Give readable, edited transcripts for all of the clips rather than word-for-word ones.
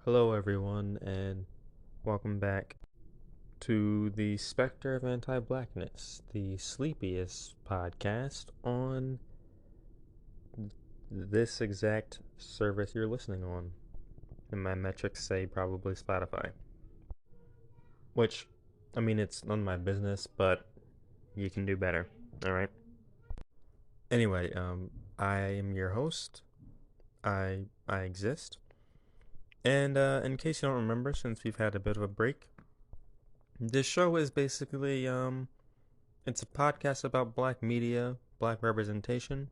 Hello, everyone, and welcome back to the Spectre of Anti-Blackness, the sleepiest podcast on this exact service you're listening on. And my metrics say probably Spotify. Which, I mean, it's none of my business, but you can do better, alright? Anyway, I am your host. I exist. And in case you don't remember, since we've had a bit of a break, this show is basically it's a podcast about black media, black representation,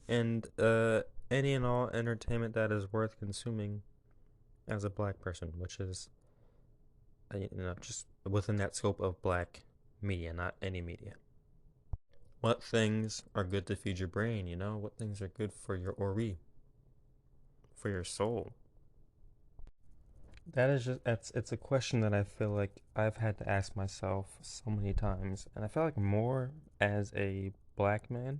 and any and all entertainment that is worth consuming as a black person, which is just within that scope of black media, not any media. What things are good to feed your brain? What things are good for your ori, for your soul? That is just it's a question that I feel like I've had to ask myself so many times, and I feel like more as a black man.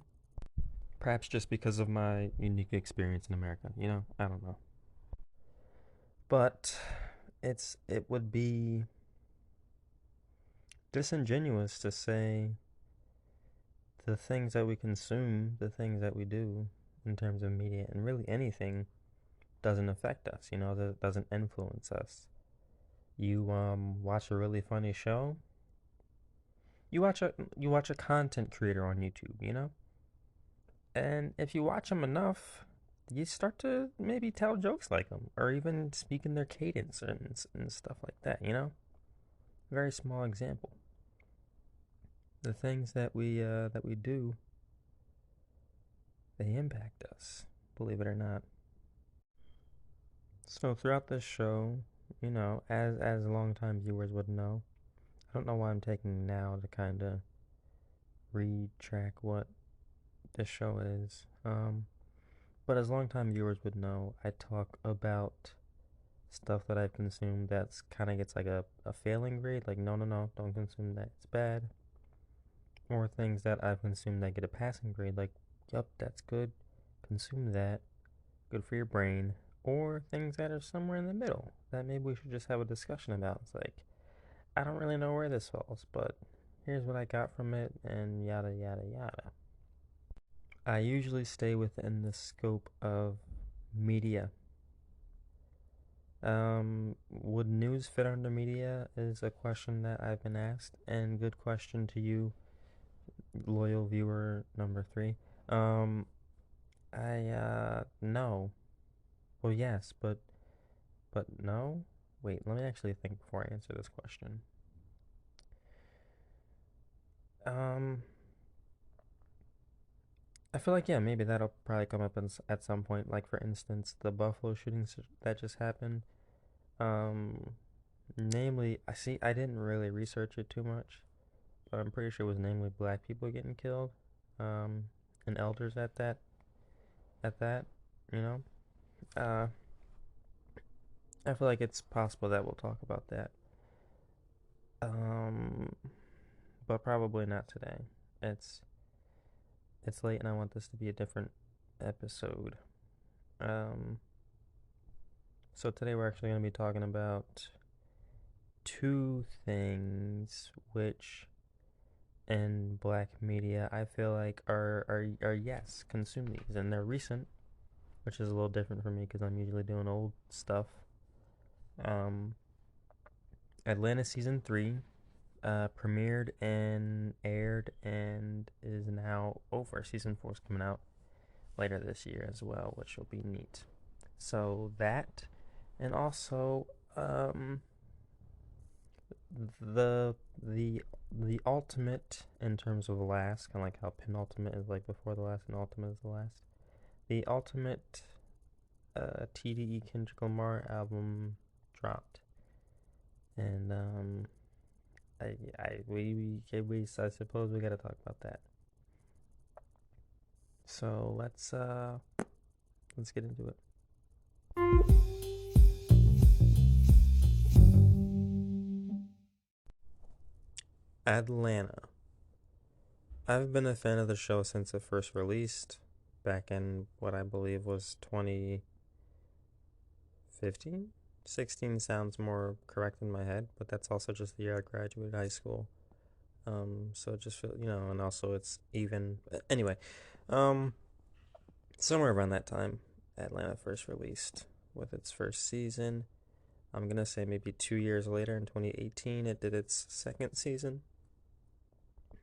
Perhaps just because of my unique experience in America, I don't know. But it would be disingenuous to say the things that we consume, the things that we do in terms of media and really anything doesn't affect us, that doesn't influence us. You watch a really funny show, you watch a content creator on YouTube, And if you watch them enough, you start to maybe tell jokes like them, or even speak in their cadence and stuff like that, Very small example. The things that we do, they impact us, believe it or not. So throughout this show, as longtime viewers would know, I don't know why I'm taking now to kind of retrack what this show is. But as longtime viewers would know, I talk about stuff that I've consumed that's kind of gets like a failing grade, like no, no, no, don't consume that, it's bad. Or things that I've consumed that get a passing grade, like, yup, that's good, consume that, good for your brain. Or things that are somewhere in the middle that maybe we should just have a discussion about. It's like, I don't really know where this falls, but here's what I got from it, and yada, yada, yada. I usually stay within the scope of media. Would news fit under media is a question that I've been asked, and good question to you, loyal viewer number three. Um, I no. Well, yes, but no. Wait, let me actually think before I answer this question. Um, I feel like yeah, maybe that'll probably come up at some point. Like for instance, the Buffalo shootings that just happened. Um, namely, I didn't really research it too much, but I'm pretty sure it was namely black people getting killed, um, and elders at that, you know. Uh, I feel like it's possible that we'll talk about that. Um, but probably not today. It's it's late, and I want this to be a different episode. Um, so today we're actually going to be talking about two things which in black media I feel like are yes, consume these, and they're recent, which is a little different for me because I'm usually doing old stuff. Um, Atlanta season 3 premiered and aired and is now over. Season 4 is coming out later this year as well, which will be neat. So that, and also the the ultimate in terms of the last, kind of like how penultimate is like before the last and ultimate is the last. The ultimate TDE Kendrick Lamar album dropped, and I suppose we gotta talk about that. So let's get into it. Atlanta. I've been a fan of the show since it first released back in what I believe was 2015, 16 sounds more correct in my head, but that's also just the year I graduated high school. So it just feel, and also it's even. Anyway, um, somewhere around that time, Atlanta first released with its first season. I'm gonna say maybe 2 years later in 2018, it did its second season,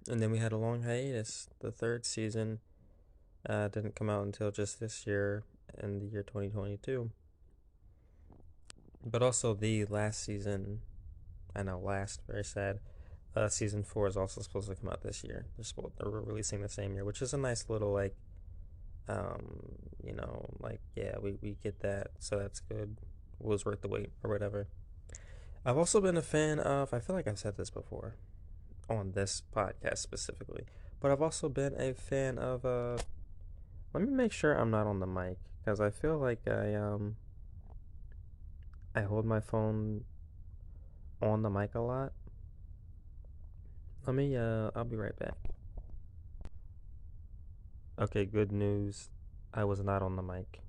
and then we had a long hiatus. The third season didn't come out until just this year in the year 2022. But also the last season, I know last, very sad. Season 4 is also supposed to come out this year. They're releasing the same year, which is a nice little like, like yeah, we get that, so that's good. It was worth the wait or whatever. I've also been a fan of. I feel like I've said this before on this podcast specifically, but I've also been a fan of. Let me make sure I'm not on the mic because I feel like I hold my phone on the mic a lot. I'll be right back. Okay, good news. I was not on the mic.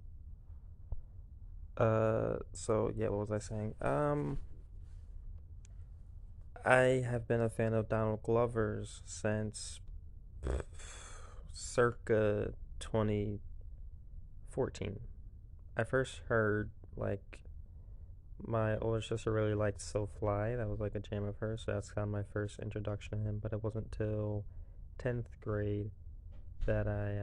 So yeah, what was I saying? I have been a fan of Donald Glover's since circa 2014. I first heard like my older sister really liked So Fly. That was like a jam of hers, so that's kind of my first introduction to him. But it wasn't till 10th grade that I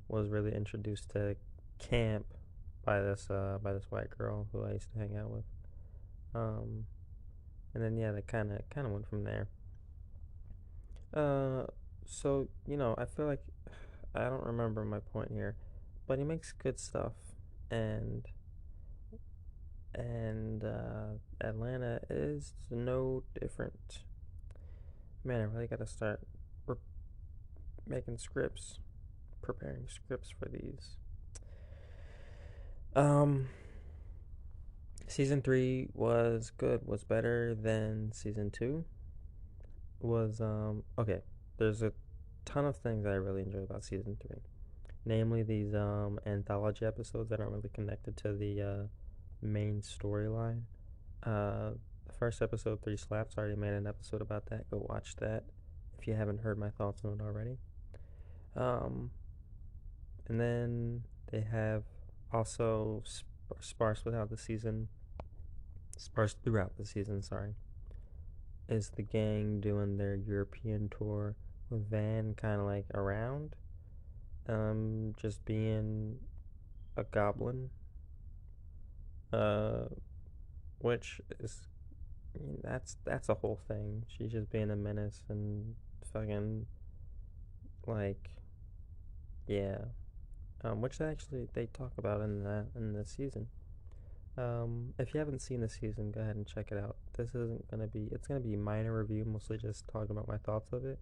was really introduced to camp by this white girl who I used to hang out with. Um, and then yeah, that kind of went from there. Uh, so I feel like I don't remember my point here, but he makes good stuff, and Atlanta is no different. Man, I really gotta start re- making scripts, preparing scripts for these. Um, Season 3 was good, was better than season 2. Was okay. There's a ton of things I really enjoy about season 3. Namely these anthology episodes that aren't really connected to the main storyline. The first episode, Three Slaps, I already made an episode about that. Go watch that if you haven't heard my thoughts on it already. Um, and then they have also sparse throughout the season, sorry, is the gang doing their European tour with Van kind of like around, just being a goblin, uh, which is that's a whole thing. She's just being a menace and fucking like yeah, which they talk about in the season. If you haven't seen the season, go ahead and check it out. This isn't gonna be it's gonna be a minor review, mostly just talking about my thoughts of it.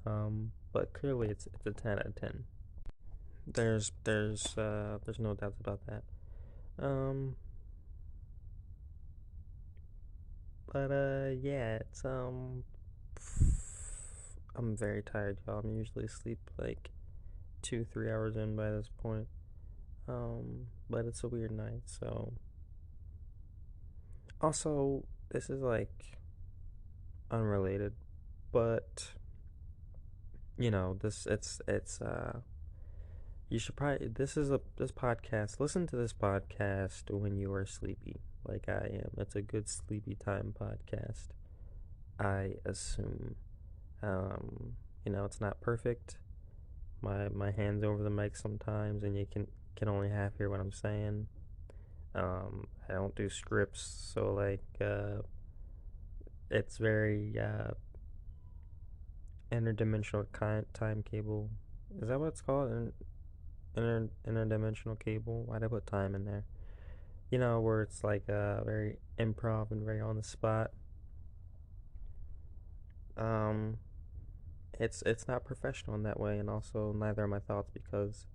But clearly it's a 10 out of 10. There's no doubts about that. Um, but yeah, it's I'm very tired, y'all. I'm usually asleep like 2-3 hours in by this point. But it's a weird night, so also this is like unrelated, but this it's you should probably this podcast. Listen to this podcast when you are sleepy, like I am. It's a good sleepy time podcast, I assume. It's not perfect. My hands over the mic sometimes, and you can only half hear what I'm saying. I don't do scripts, so like it's very interdimensional time cable. Is that what it's called? Interdimensional cable. Why'd I put time in there? Where it's like very improv and very on the spot. Um, it's not professional in that way, and also neither are my thoughts because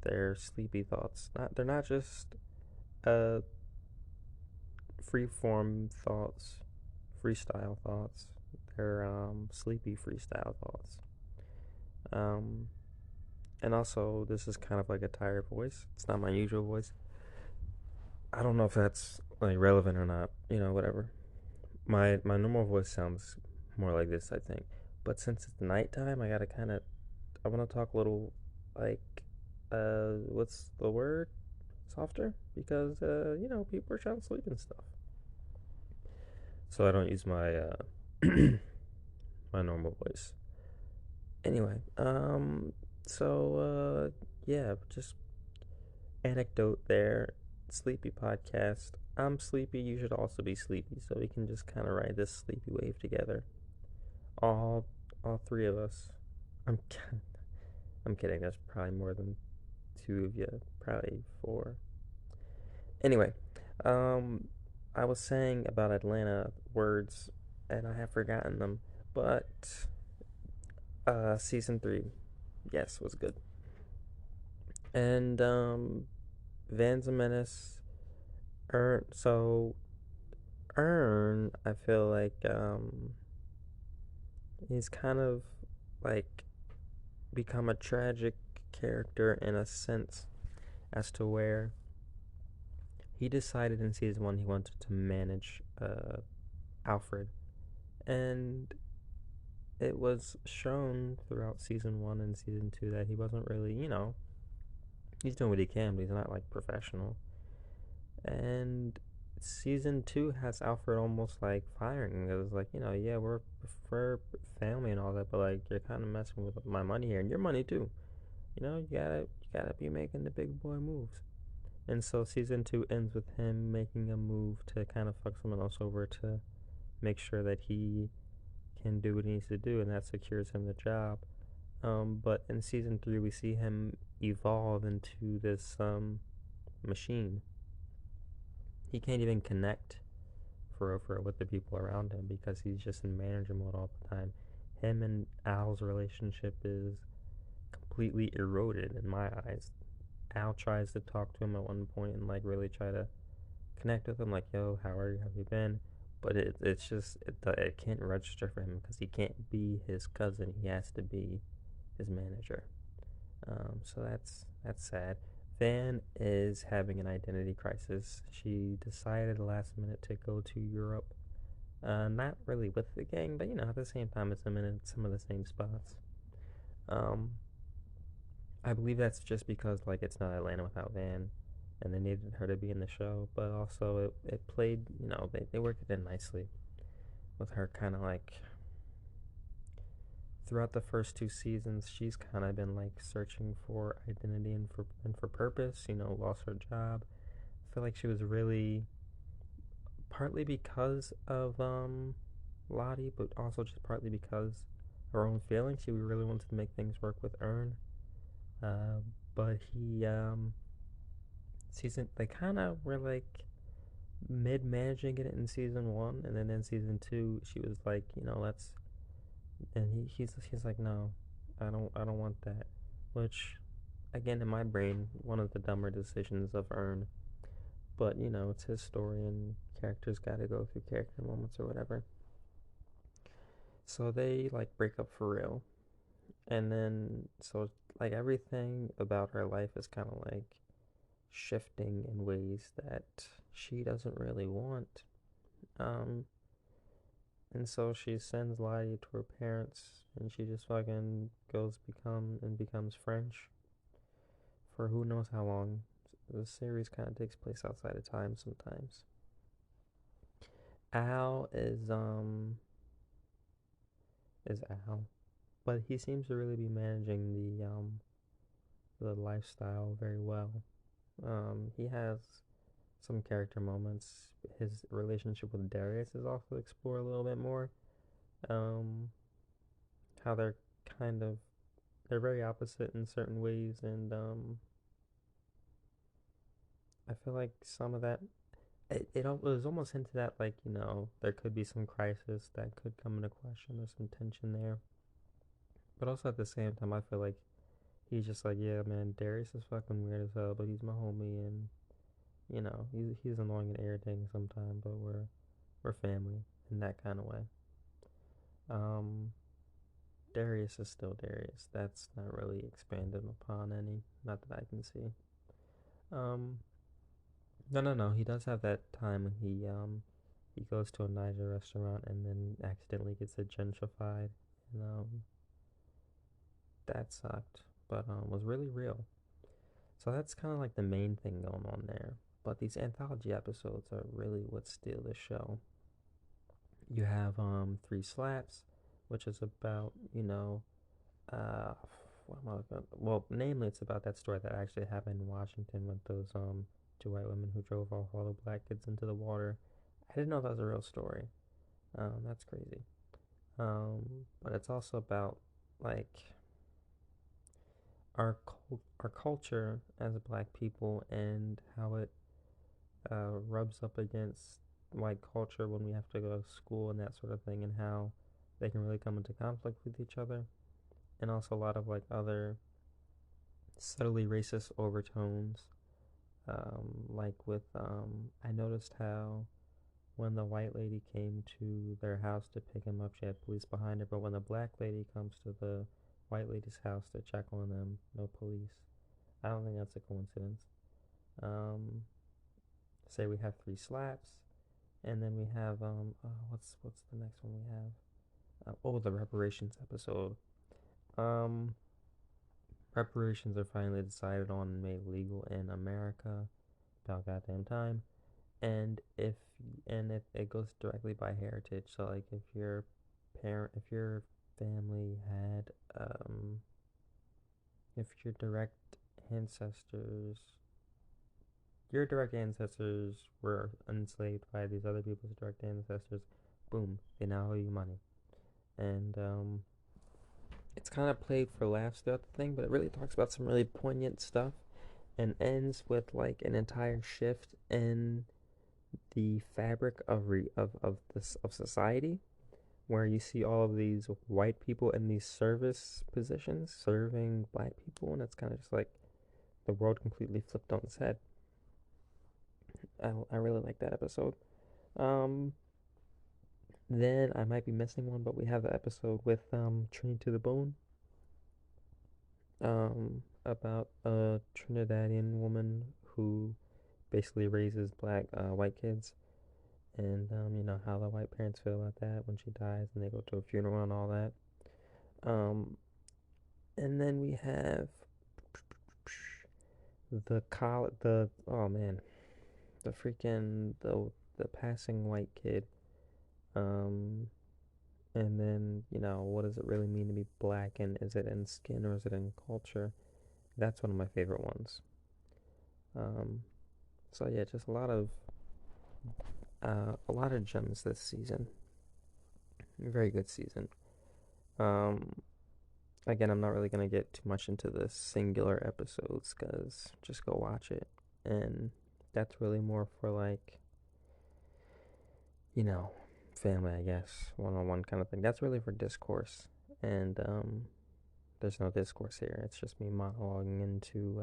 they're sleepy thoughts. They're not just uh free form thoughts, freestyle thoughts. They're sleepy freestyle thoughts. Um, and also this is kind of like a tired voice. It's not my usual voice. I don't know if that's like relevant or not. Whatever. My normal voice sounds more like this, I think. But since it's nighttime, I gotta kind of. I want to talk a little, like, what's the word? Softer, because people are trying to sleep and stuff. So I don't use my my normal voice. Anyway, yeah, just anecdote there. Sleepy podcast. I'm sleepy. You should also be sleepy, so we can just kind of ride this sleepy wave together. All, all three of us. I'm, I'm kidding. There's probably more than two of you. Probably four. Anyway, um, I was saying about Atlanta words, and I have forgotten them. But season three, yes, was good. And Van's a menace. Ern, I feel like he's kind of like become a tragic character in a sense, as to where he decided in season one he wanted to manage Alfred, and it was shown throughout season one and season two that he wasn't really, he's doing what he can, but he's not like professional. And season two has Alfred almost like firing. It was like, yeah, we're family and all that, but like you're kind of messing with my money here and your money too. You gotta be making the big boy moves. And so season two ends with him making a move to kind of fuck someone else over to make sure that he can do what he needs to do, and that secures him the job. But in season three, we see him evolve into this machine. He can't even connect for with the people around him because he's just in manager mode all the time. Him and Al's relationship is completely eroded in my eyes. Al tries to talk to him at one point and like really try to connect with him, like, "Yo, how are you? Have you been?" But it's just it can't register for him because he can't be his cousin. He has to be his manager. So that's sad. Van is having an identity crisis. She decided last minute to go to Europe. Not really with the gang, but at the same time, it's in some of the same spots. Um, I believe that's just because like it's not Atlanta without Van, and they needed her to be in the show. But also it played, they worked it in nicely with her kind of like throughout the first two seasons. She's kind of been like searching for identity and for purpose. Lost her job. I feel like she was really partly because of Lottie, but also just partly because her own feelings. She really wanted to make things work with Ern. Uh, but he season they kind of were like mid managing it in season one, and then in season two she was like, let's. And he's like, no, I don't want that. Which, again, in my brain, one of the dumber decisions of Ern. But it's his story, and characters got to go through character moments or whatever. So they like break up for real, and then so like everything about her life is kind of like shifting in ways that she doesn't really want. Um, and so she sends Lottie to her parents, and she just fucking becomes French for who knows how long. The series kind of takes place outside of time sometimes. Al is Al, but he seems to really be managing the lifestyle very well. He has some character moments. His relationship with Darius is also explored a little bit more. Um, how kind of they're very opposite in certain ways, and I feel like some of that it was almost hinted at like there could be some crisis that could come into question. There's some tension there, but also at the same time, I feel like he's just like, yeah, man, Darius is fucking weird as hell, but he's my homie, and he's annoying and irritating sometimes, but we're family in that kind of way. Um, Darius is still Darius. That's not really expanded upon any, not that I can see. Um, No, no, no. He does have that time when he goes to a Niger restaurant and then accidentally gets it gentrified, and that sucked, but was really real. So that's kind of like the main thing going on there. But these anthology episodes are really what steal the show. You have Three Slaps, which is about uh what am I looking at? Well, namely it's about that story that actually happened in Washington with those two white women who drove all the black kids into the water. I didn't know that was a real story. That's crazy. But it's also about like our culture as black people and how it rubs up against white culture when we have to go to school and that sort of thing, and how they can really come into conflict with each other, and also a lot of like other subtly racist overtones. Like with I noticed how when the white lady came to their house to pick him up, she had police behind her, but when the black lady comes to the white lady's house to check on them, no police. I don't think that's a coincidence. Um, Say we have Three Slaps, and then we have what's the next one we have? Oh, the reparations episode. Um, Reparations are finally decided on and made legal in America. About goddamn time. And it goes directly by heritage. So like if your family had if your direct ancestors were enslaved by these other people's direct ancestors, boom, they now owe you money. And it's kind of played for laughs throughout the thing, but it really talks about some really poignant stuff and ends with like an entire shift in the fabric of society, where you see all of these white people in these service positions serving black people, and it's kind of just like the world completely flipped on its head. I really like that episode. Um, then I might be missing one, but we have the episode with Trini to the Bone, about a Trinidadian woman who basically raises white kids, and how the white parents feel about that when she dies, and they go to a funeral and all that. Um, and then we have the oh man, the passing white kid. Um, and then what does it really mean to be black, and is it in skin or is it in culture? That's one of my favorite ones. Um, so yeah, just a lot of gems this season. Very good season. Um, Again, I'm not really gonna get too much into the singular episodes because just go watch it, and that's really more for like you know family, I guess, one-on-one kind of thing. That's really for discourse, and there's no discourse here. It's just me monologuing into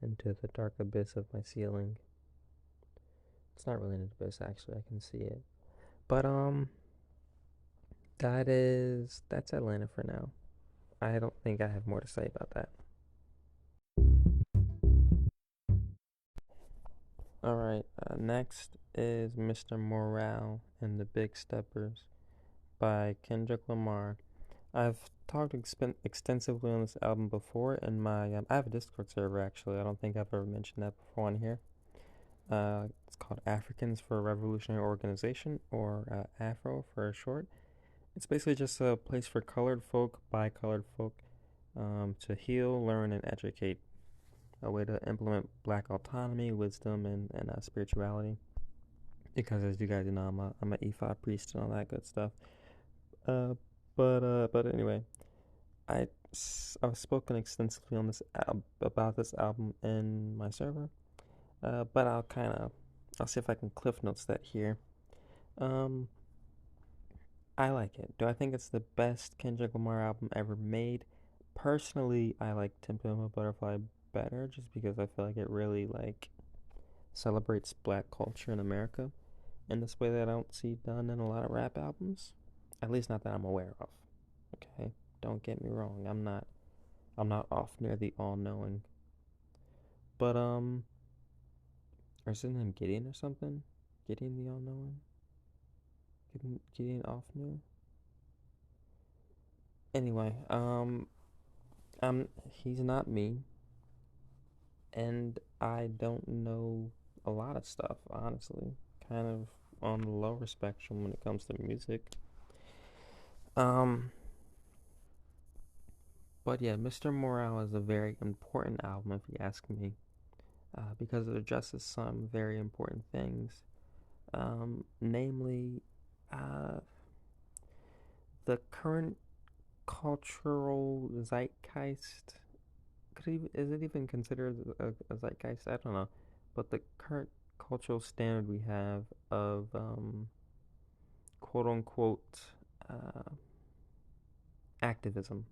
the dark abyss of my ceiling. It's not really an abyss, actually. I can see it, but that's Atlanta for now. I don't think I have more to say about that. All right, next is Mr. Morale and the Big Steppers by Kendrick Lamar. I've talked extensively on this album before in my. I have a Discord server actually. I don't think I've ever mentioned that before on here. It's called Africans for a Revolutionary Organization, or AFRO for short. It's basically just a place for colored folk, by colored folk, to heal, learn, and educate. A way to implement black autonomy, wisdom, and spirituality. Because as you guys know, I'm a Ifa priest and all that good stuff. Uh, but anyway, I I've spoken extensively on about this album in my server. But I'll see if I can cliff notes that here. Um, I like it. Do I think it's the best Kendrick Lamar album ever made? Personally, I like Tempo of a Butterfly better, just because I feel like it really like celebrates black culture in America in this way that I don't see done in a lot of rap albums. At least not that I'm aware of. Okay? Don't get me wrong. I'm not off near the all knowing. But Or is his name Gideon or something? Gideon the All Knowing? Gideon Offner? Anyway, he's not me, and I don't know a lot of stuff, honestly. Kind of on the lower spectrum when it comes to music. Um, but yeah, Mr. Morale is a very important album, if you ask me, because it addresses some very important things. Namely, uh, the current cultural zeitgeist. Is it even considered a zeitgeist? I don't know. But the current cultural standard we have of quote unquote uh, activism,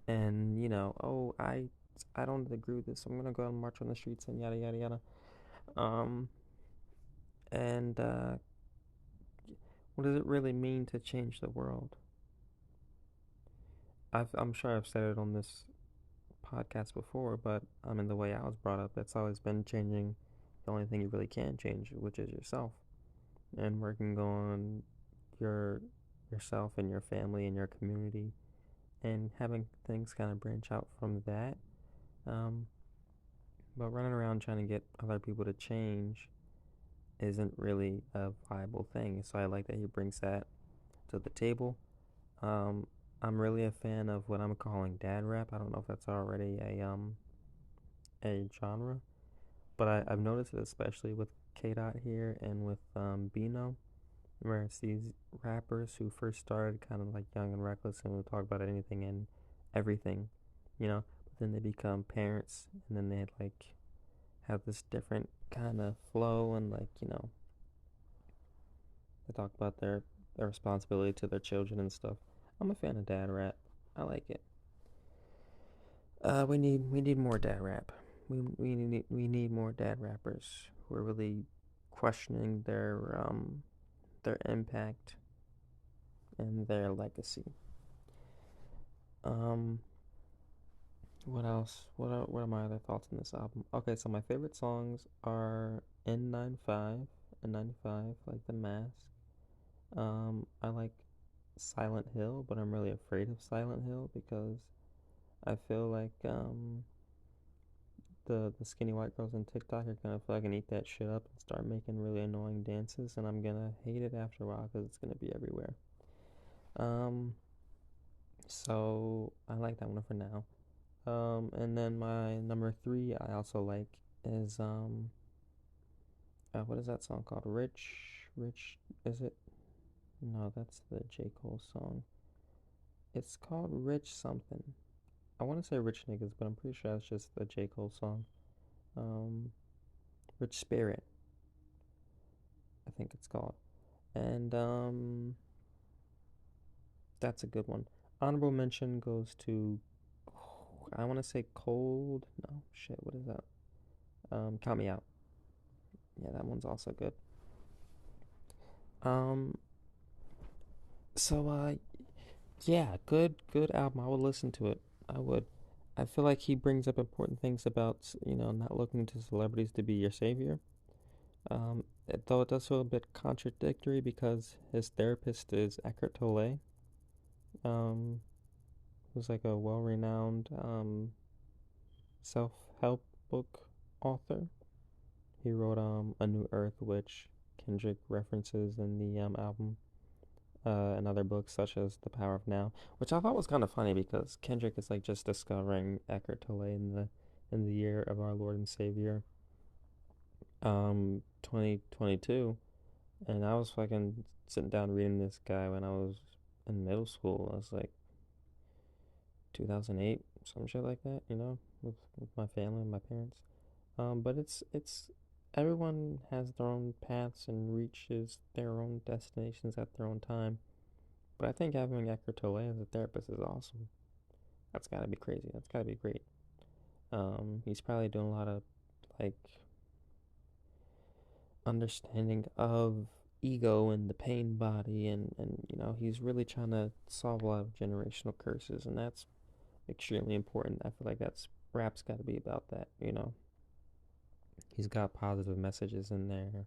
and oh, I don't agree with this. So I'm gonna go out and march on the streets and yada yada yada. Um, and what does it really mean to change the world? I'm sure I've said it on this podcast before, but I mean, the way I was brought up, it's always been changing the only thing you really can change, which is yourself, and working on your yourself and your family and your community, and having things kind of branch out from that. Um, but running around trying to get other people to change isn't really a viable thing. So I like that he brings that to the table. Um, I'm really a fan of what I'm calling dad rap. I don't know if that's already a genre, but I've noticed it especially with K Dot here and with Bino, where it's these rappers who first started kind of like young and reckless and would talk about anything and everything, but then they become parents and then they like have this different kind of flow and like, they talk about their responsibility to their children and stuff. I'm a fan of dad rap. I like it. We need more dad rap. We need more dad rappers who are really questioning their impact and their legacy. Um, what else? What are my other thoughts on this album? Okay, so my favorite songs are N95 and 95, like The Mask. I like Silent Hill, but I'm really afraid of Silent Hill because I feel like the skinny white girls on TikTok are gonna fucking eat that shit up and start making really annoying dances, and I'm gonna hate it after a while because it's gonna be everywhere. Um, so I like that one for now. And then my number three I also like is what is that song called? Rich, is it? No, that's the J. Cole song. It's called Rich something. I want to say Rich Niggas, but I'm pretty sure that's just the J. Cole song. Um, Rich Spirit, I think it's called. And that's a good one. Honorable mention goes to, I want to say Cold. No, shit, what is that? Count Me Out. Yeah, that one's also good. Um, so yeah, good album. I would listen to it. I would. I feel like he brings up important things about, not looking to celebrities to be your savior. Though it does feel a bit contradictory because his therapist is Eckhart Tolle, um, who's like a well-renowned self-help book author. He wrote A New Earth, which Kendrick references in the album, and other books such as The Power of Now, which I thought was kind of funny because Kendrick is like just discovering Eckhart Tolle in the year of our Lord and Savior, 2022, and I was fucking sitting down reading this guy when I was in middle school. I was like 2008, some shit like that, with my family and my parents. But it's everyone has their own paths and reaches their own destinations at their own time. But I think having Eckhart Tolle as a therapist is awesome. That's gotta be crazy. That's gotta be great. He's probably doing a lot of like understanding of ego and the pain body, and he's really trying to solve a lot of generational curses, and that's extremely important. I feel like that's rap's got to be about that. He's got positive messages in there.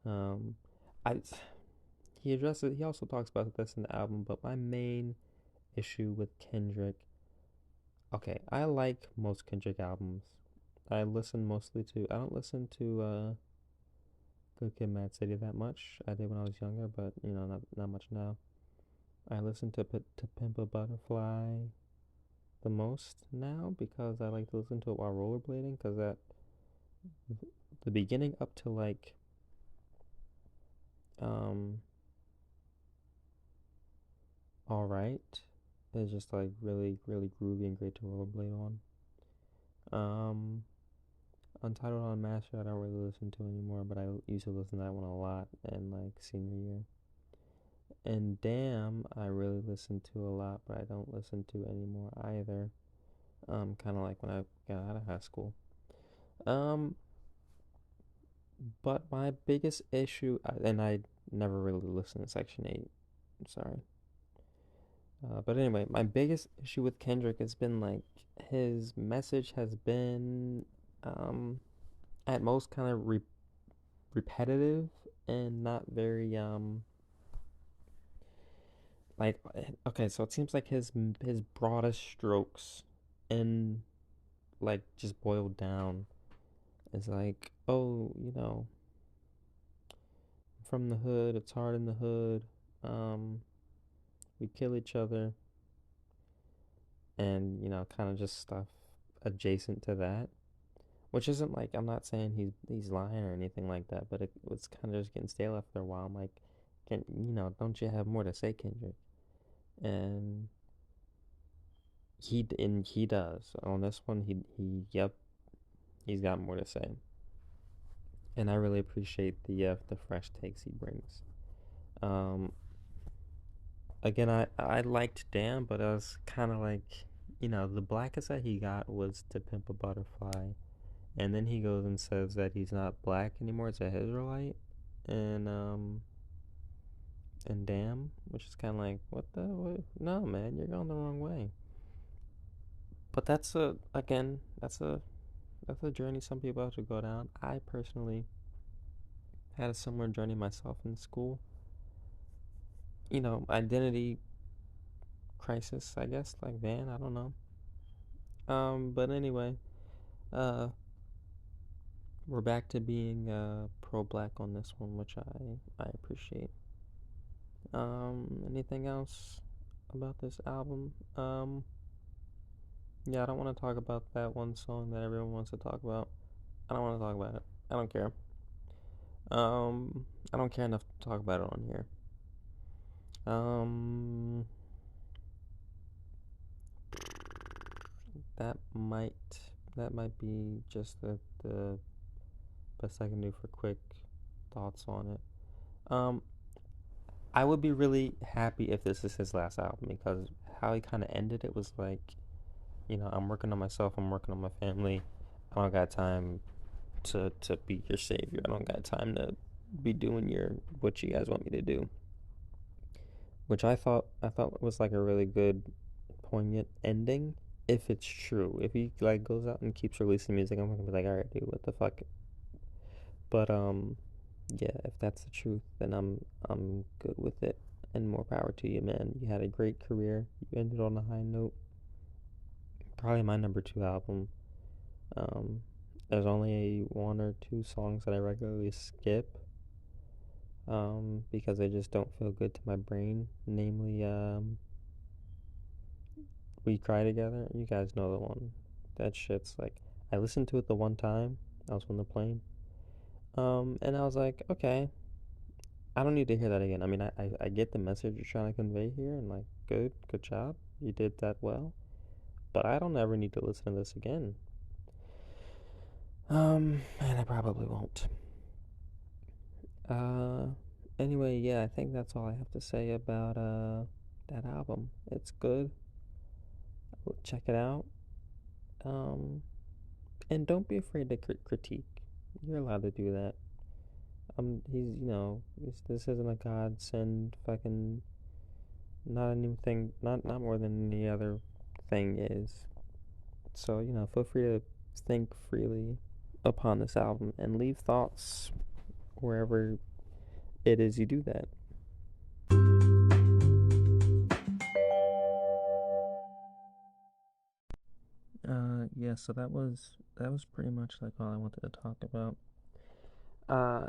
Um, I he addresses. He also talks about this in the album, but my main issue with Kendrick. Okay, I like most Kendrick albums. I listen mostly to. I don't listen to Good Kid, Mad City that much. I did when I was younger, but not much now. I listen to Pimp a Butterfly the most now because I like to listen to it while rollerblading. Because that the beginning up to like um all right is just like really really groovy and great to rollerblade on. Um, Untitled Unmastered I don't really listen to anymore, but I used to listen to that one a lot in like senior year. And Damn, I really listened to a lot, but I don't listen to anymore either. Kind of like when I got out of high school. Um, but my biggest issue, and I never really listened to Section 8. I'm sorry. But anyway, my biggest issue with Kendrick has been like his message has been at most kind of repetitive and not very like okay, so it seems like his broadest strokes and like just boiled down is like, oh, from the hood, it's hard in the hood. Um, we kill each other, and kind of just stuff adjacent to that. Which isn't like I'm not saying he's lying or anything like that, but it was kind of just getting stale after a while. I'm like, don't you have more to say, Kendrick? And he does on this one. Yep, he's got more to say, and I really appreciate the fresh takes he brings. Um, Again, I liked Dan, but I was kind of like, the blackest that he got was To Pimp a Butterfly, and then he goes and says that he's not black anymore; it's a Israelite, and Damn, which is kind of like, what the what? No, man, you're going the wrong way. But that's a journey some people have to go down. I personally had a similar journey myself in school. Identity crisis, I guess, like Van, I don't know. But anyway, uh, we're back to being pro-black on this one, which I appreciate. Anything else about this album? Yeah, I don't want to talk about that one song that everyone wants to talk about. I don't want to talk about it. I don't care. I don't care enough to talk about it on here. Um, that might that might be just the best I can do for quick thoughts on it. Um, I would be really happy if this is his last album because how he kind of ended it was like, I'm working on myself, I'm working on my family. I don't got time to be your savior. I don't got time to be doing your what you guys want me to do. Which I thought was like a really good poignant ending if it's true. If he like goes out and keeps releasing music, I'm gonna be like, all right, dude, what the fuck? But yeah, if that's the truth, then I'm good with it. And more power to you, man. You had a great career. You ended on a high note. Probably my number two album. Um, there's only one or two songs that I regularly skip. Because they just don't feel good to my brain. Namely, We Cry Together. You guys know the one. That shit's like, I listened to it the one time. I was on the plane. And I was like, okay, I don't need to hear that again. I mean, I get the message you're trying to convey here, and like, good job. You did that well. But I don't ever need to listen to this again. And I probably won't. Uh, anyway, yeah, I think that's all I have to say about that album. It's good. Check it out. Um, and don't be afraid to critique. You're allowed to do that. This isn't a godsend. Fucking not anything. Not more than any other thing is. So feel free to think freely upon this album and leave thoughts wherever it is you do that. Yeah, so that was pretty much like all I wanted to talk about. Uh,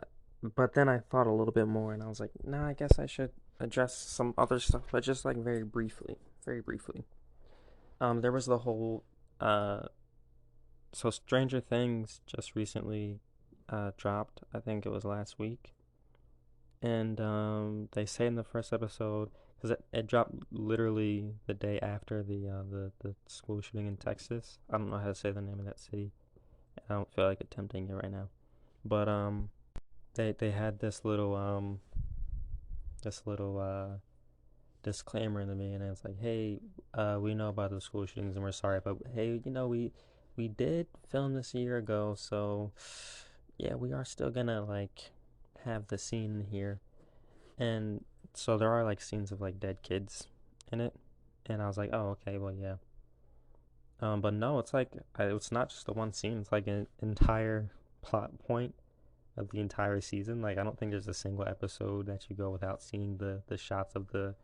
but then I thought a little bit more, and I was like, nah, I guess I should address some other stuff, but just like very briefly. There was the whole, uh, so Stranger Things just recently, dropped. I think it was last week, and they say in the first episode, because it dropped literally the day after the school shooting in Texas. I don't know how to say the name of that city. I don't feel like attempting it right now, but they had this little disclaimer in the beginning. It's like, hey, we know about the school shootings and we're sorry, but hey, we did film this a year ago, so yeah, we are still gonna like have the scene here. And so there are like scenes of like dead kids in it, and I was like, oh, okay, well, yeah. But no, it's like it's not just the one scene. It's like an entire plot point of the entire season. Like I don't think there's a single episode that you go without seeing the shots of the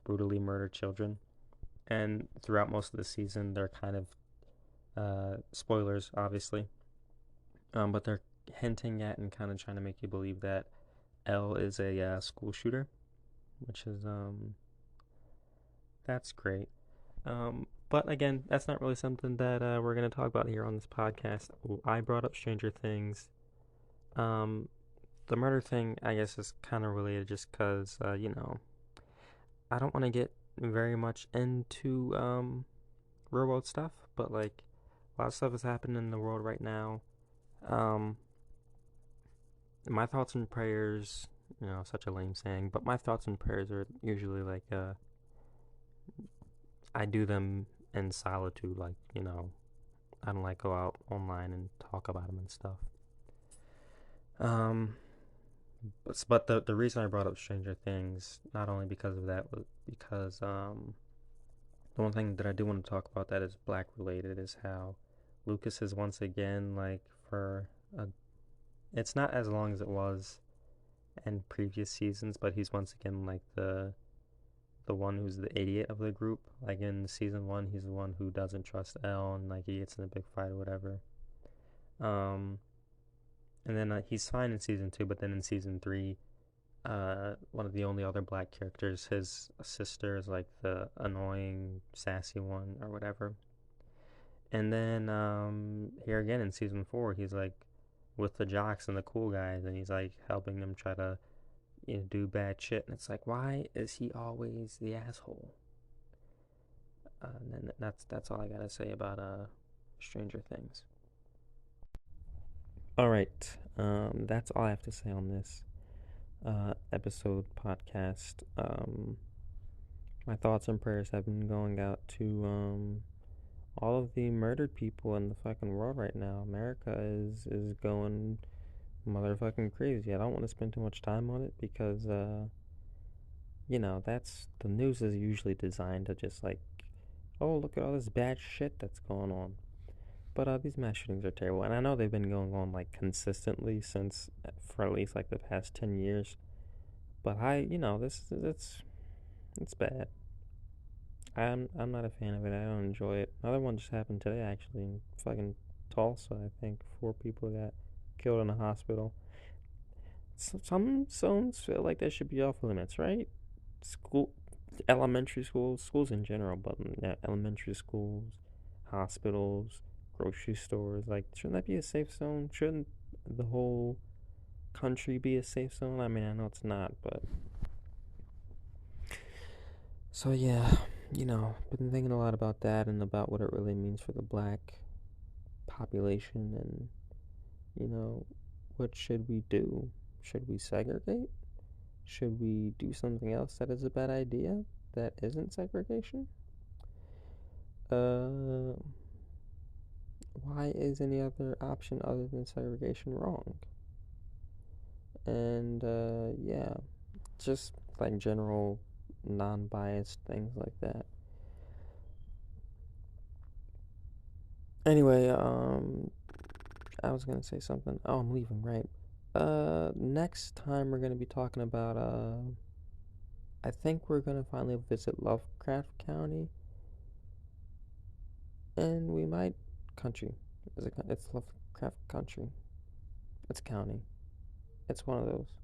brutally murdered children. And throughout most of the season, they're kind of spoilers, obviously, but they're hinting at and kind of trying to make you believe that L is a school shooter, which is that's great. But again, that's not really something that we're gonna talk about here on this podcast. I brought up Stranger Things. Um, the murder thing, I guess, is kind of related just because I don't want to get very much into real world stuff, but like a lot of stuff is happening in the world right now. Um, my thoughts and prayers, such a lame saying, but my thoughts and prayers are usually like I do them in solitude, like I don't like go out online and talk about them and stuff. Um, but the reason I brought up Stranger Things, not only because of that, was because the one thing that I do want to talk about that is black related is how Lucas is once again like for a, it's not as long as it was in previous seasons, but he's once again like the one who's the idiot of the group. Like in season one, he's the one who doesn't trust Elle and like he gets in a big fight or whatever. Um, and then he's fine in season two, but then in season three, one of the only other black characters, his sister is like the annoying, sassy one or whatever. And then here again in season four, he's like with the jocks and the cool guys, and he's like helping them try to do bad shit. And it's like, why is he always the asshole? And that's all I gotta say about Stranger Things. All right, that's all I have to say on this episode podcast. My thoughts and prayers have been going out to all of the murdered people in the fucking world right now. America is going motherfucking crazy. I don't want to spend too much time on it because that's the news is usually designed to just like, oh, look at all this bad shit that's going on. But these mass shootings are terrible, and I know they've been going on like consistently since for at least like the past 10 years. But this it's bad. I'm not a fan of it. I don't enjoy it. Another one just happened today actually in fucking Tulsa. I think 4 people got killed in a hospital. Some zones feel like they should be off limits, right? School, elementary schools in general, but yeah, elementary schools, hospitals, grocery stores. Like, shouldn't that be a safe zone? Shouldn't the whole country be a safe zone? I mean, I know it's not, but so yeah, been thinking a lot about that and about what it really means for the black population and what should we do? Should we segregate? Should we do something else that is a bad idea that isn't segregation? Uh, why is any other option other than segregation wrong? And yeah, just like general non-biased things like that. Anyway, I was gonna say something. Oh, I'm leaving, right? Next time we're gonna be talking about I think we're gonna finally visit Lovecraft County, and we might country. It's Lovecraft Country. It's county. It's one of those.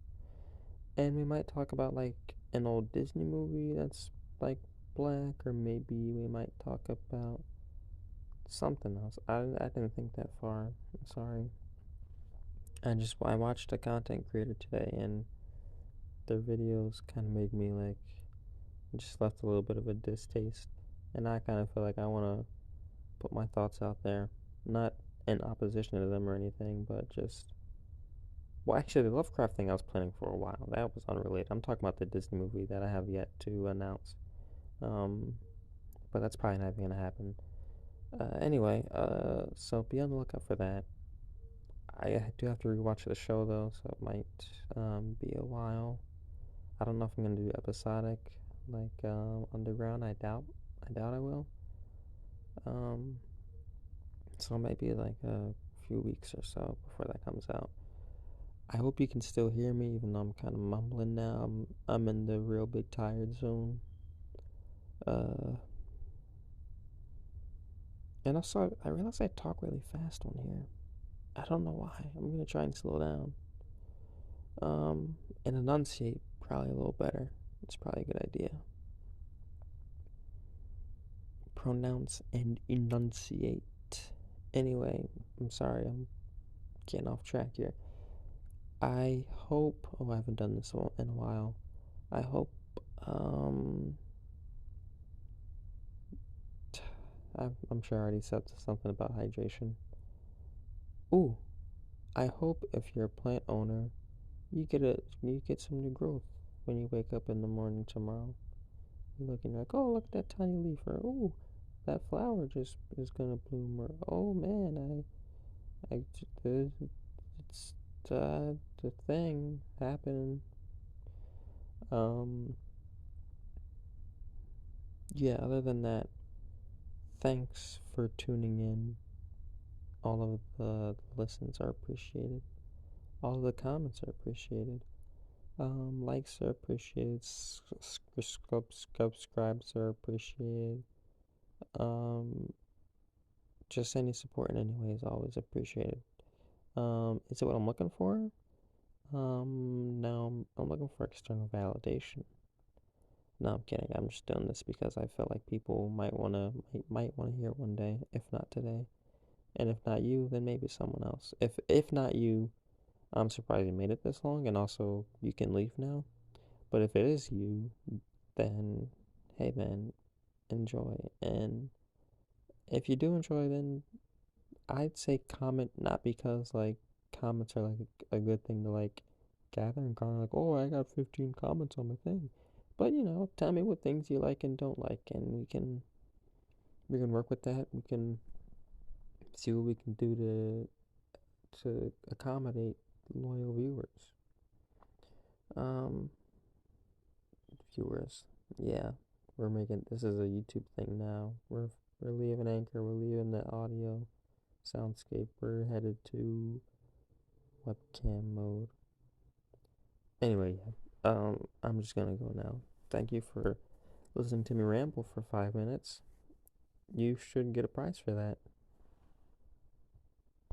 And we might talk about like an old Disney movie that's like black, or maybe we might talk about something else. I didn't think that far. I'm sorry. I watched a content creator today, and their videos kind of made me like just left a little bit of a distaste, and I kind of feel like I want to put my thoughts out there, not in opposition to them or anything, but just well, actually, the Lovecraft thing I was planning for a while. That was unrelated. I'm talking about the Disney movie that I have yet to announce. Um, but that's probably not even gonna happen. Anyway, so be on the lookout for that. I do have to rewatch the show though, so it might be a while. I don't know if I'm gonna do episodic like Underground. I doubt I will. Um, so it might be like a few weeks or so before that comes out. I hope you can still hear me, even though I'm kind of mumbling now. I'm in the real big tired zone. Uh, and also I realize I talk really fast on here. I don't know why. I'm gonna try and slow down. Um, and enunciate probably a little better. It's probably a good idea. Pronounce and enunciate. Anyway, I'm sorry. I'm getting off track here. I hope. Oh, I haven't done this in a while. I hope. Um, I'm sure I already said something about hydration. Ooh, I hope if you're a plant owner, you get some new growth when you wake up in the morning tomorrow. You're looking like, oh, look at that tiny leaf, or oh, that flower just is gonna bloom, or oh man, it's the thing happening. Um, yeah. Other than that, thanks for tuning in. All of the listens are appreciated. All of the comments are appreciated. Likes are appreciated. Subscribes are appreciated. Um, just any support in any way is always appreciated. Is it what I'm looking for? No, I'm looking for external validation. No, I'm kidding. I'm just doing this because I feel like people might wanna hear it one day, if not today. And if not you, then maybe someone else. If not you, I'm surprised you made it this long, and also you can leave now. But if it is you, then hey man, enjoy. And if you do enjoy, then I'd say comment, not because like comments are like a good thing to like gather and garner, like, oh, I got 15 comments on my thing. But tell me what things you like and don't like, and we can work with that. We can see what we can do to accommodate loyal Um, viewers. Yeah, we're making this is a YouTube thing now. We're leaving Anchor. We're leaving the audio soundscape. We're headed to webcam mode. Anyway, yeah. I'm just gonna go now. Thank you for listening to me ramble for 5 minutes. You should get a prize for that.